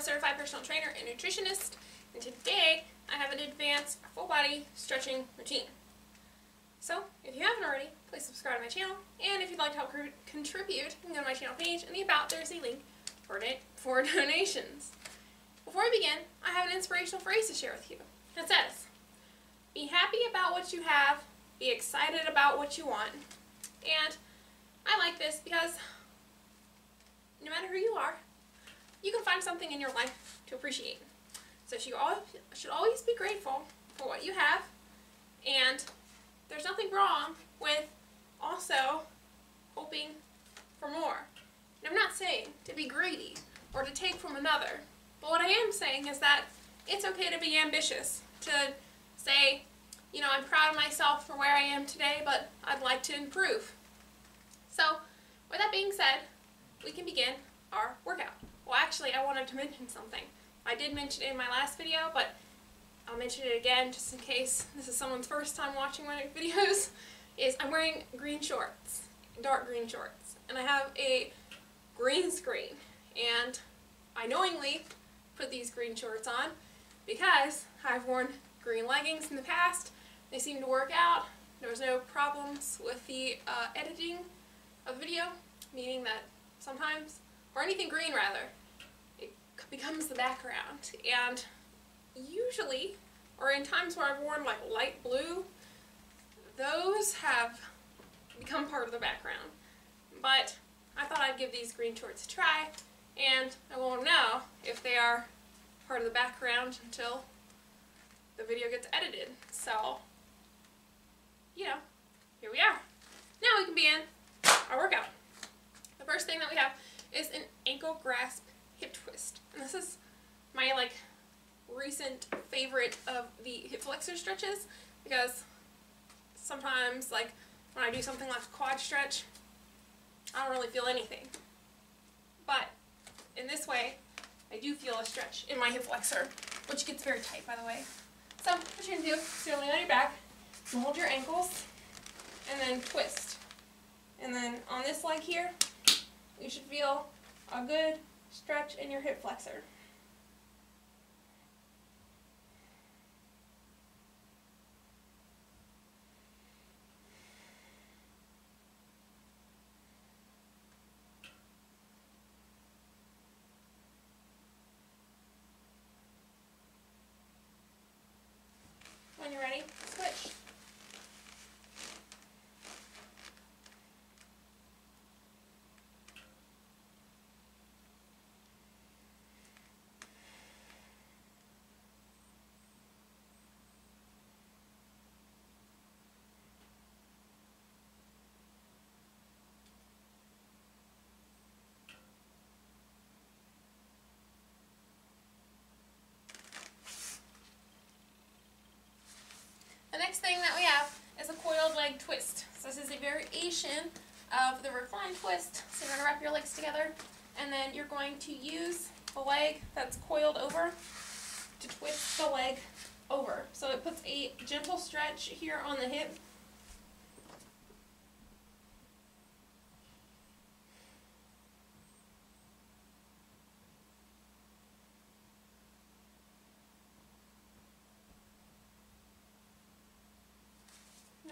certified personal trainer and nutritionist, and today I have an advanced full body stretching routine. So, if you haven't already, please subscribe to my channel, and if you'd like to help contribute, you can go to my channel page. In the About, there's a link for donations. Before we begin, I have an inspirational phrase to share with you. It says, be happy about what you have, be excited about what you want. And I like this because no matter who you are, you can find something in your life to appreciate. So you should always be grateful for what you have, and there's nothing wrong with also hoping for more. And I'm not saying to be greedy or to take from another, but what I am saying is that it's okay to be ambitious, to say, you know, I'm proud of myself for where I am today, but I'd like to improve. So, with that being said, we can begin our workout. Well, actually, I wanted to mention something. I did mention it in my last video, but I'll mention it again just in case this is someone's first time watching my videos, is I'm wearing green shorts, dark green shorts, and I have a green screen, and I knowingly put these green shorts on because I've worn green leggings in the past. They seem to work out. There was no problems with the editing of video, meaning that sometimes, or anything green rather, it becomes the background. And usually, or in times where I've worn like light blue, those have become part of the background. But I thought I'd give these green shorts a try, and I won't know if they are part of the background until the video gets edited. So, you know, here we are. Now we can begin our workout. The first thing that we have is an ankle grasp hip twist. And this is my recent favorite of the hip flexor stretches, because sometimes when I do something like a quad stretch, I don't really feel anything. But in this way, I do feel a stretch in my hip flexor, which gets very tight, by the way. So what you're going to do is you're going to lay on your back, and hold your ankles, and then twist. And then on this leg here, you should feel a good stretch in your hip flexor. When you're ready, switch. The next thing that we have is a coiled leg twist. So this is a variation of the recline twist. So you're going to wrap your legs together, and then you're going to use the leg that's coiled over to twist the leg over. So it puts a gentle stretch here on the hip.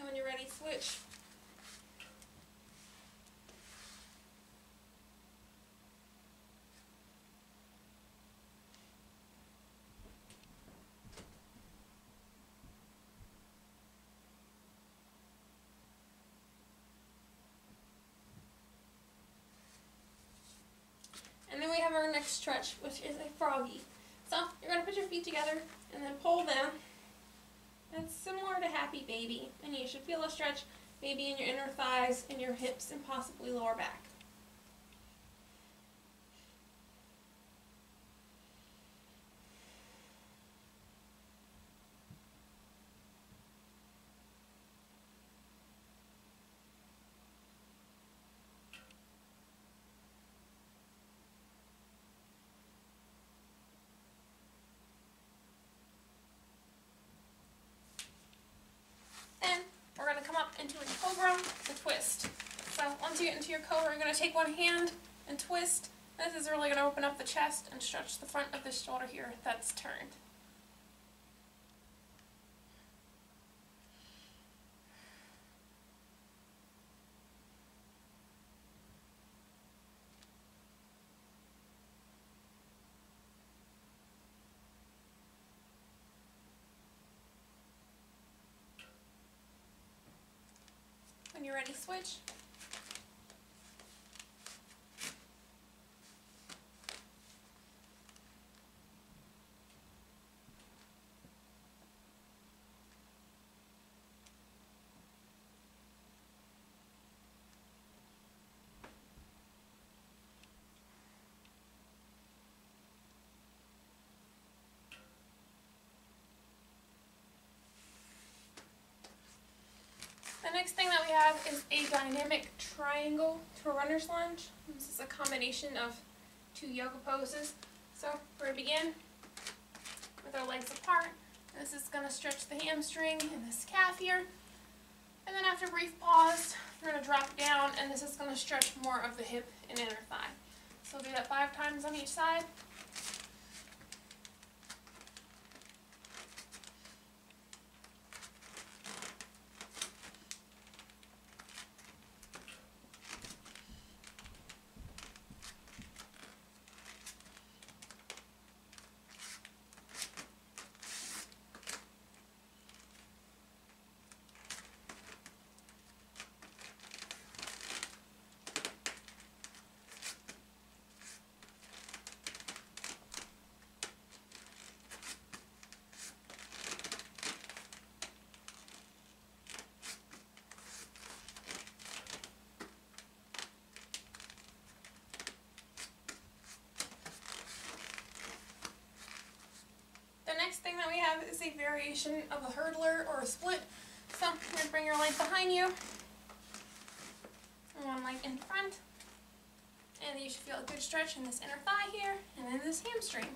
When you're ready, switch. And then we have our next stretch, which is a froggy. So you're going to put your feet together and then pull them. It's similar to happy baby, and you should feel a stretch maybe in your inner thighs, in your hips, and possibly lower back. Into a Cobra To Twist. So once you get into your Cobra, you're going to take one hand and twist, This is really going to open up the chest and stretch the front of the shoulder here that's turned. When you're ready, switch. The next thing that we have is a dynamic triangle to a runner's lunge. This is a combination of two yoga poses. So we're going to begin with our legs apart. This is going to stretch the hamstring and this calf here. And then after a brief pause, you're going to drop down, and this is going to stretch more of the hip and inner thigh. So we'll do that 5 times on each side. Next thing that we have is a variation of a hurdler or a split. So you're going to bring your leg behind you, and one leg in front, and then you should feel a good stretch in this inner thigh here, and then this hamstring.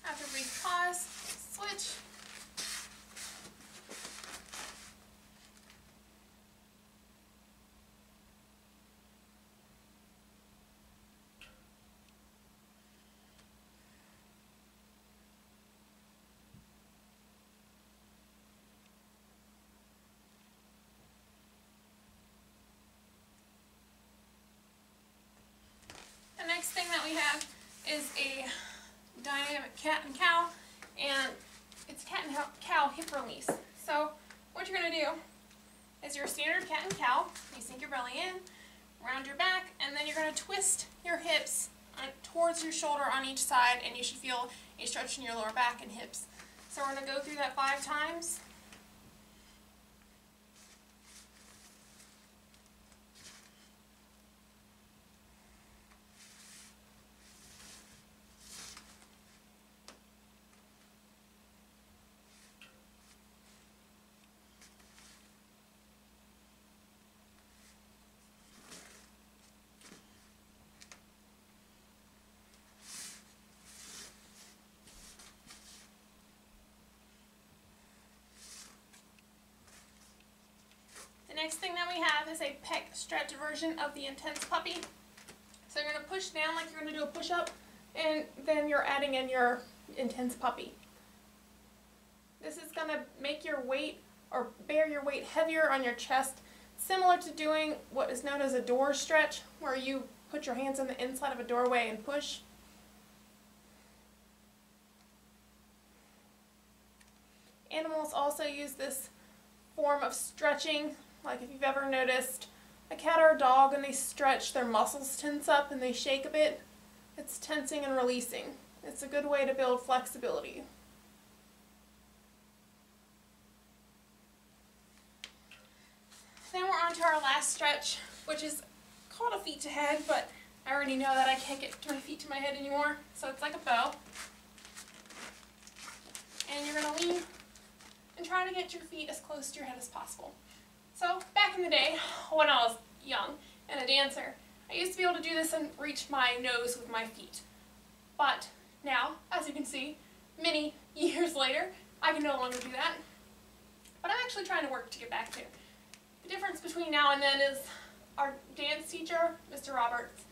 After a brief pause, switch. The next thing that we have is a dynamic cat and cow, and it's cat and cow hip release. So what you're going to do is your standard cat and cow. You sink your belly in, round your back, and then you're going to twist your hips towards your shoulder on each side, and you should feel a stretch in your lower back and hips. So we're going to go through that 5 times. Next thing that we have is a Pec Stretch version of the intense puppy. So you're going to push down like you're going to do a push-up, and then you're adding in your intense puppy. This is going to make your weight, or bear your weight heavier on your chest, similar to doing what is known as a door stretch, where you put your hands on the inside of a doorway and push. Animals also use this form of stretching. Like if you've ever noticed a cat or a dog and they stretch, their muscles tense up and they shake a bit. It's tensing and releasing. It's a good way to build flexibility. Then we're on to our last stretch, which is called a feet to head, but I already know that I can't get my feet to my head anymore, so it's like a bow. And you're going to lean and try to get your feet as close to your head as possible. So back in the day, when I was young and a dancer, I used to be able to do this and reach my nose with my feet. But now, as you can see, many years later, I can no longer do that. But I'm actually trying to work to get back to. The difference between now and then is our dance teacher, Mr. Roberts,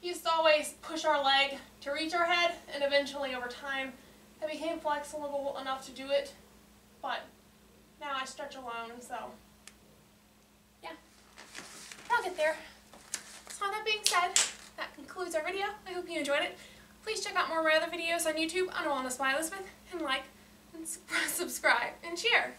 he used to always push our leg to reach our head, and eventually over time I became flexible enough to do it. But now I stretch alone, so yeah, I'll get there. So that being said, that concludes our video. I hope you enjoyed it. Please check out more of my other videos on YouTube under Wellness by Elizabeth, and like, and subscribe, and share.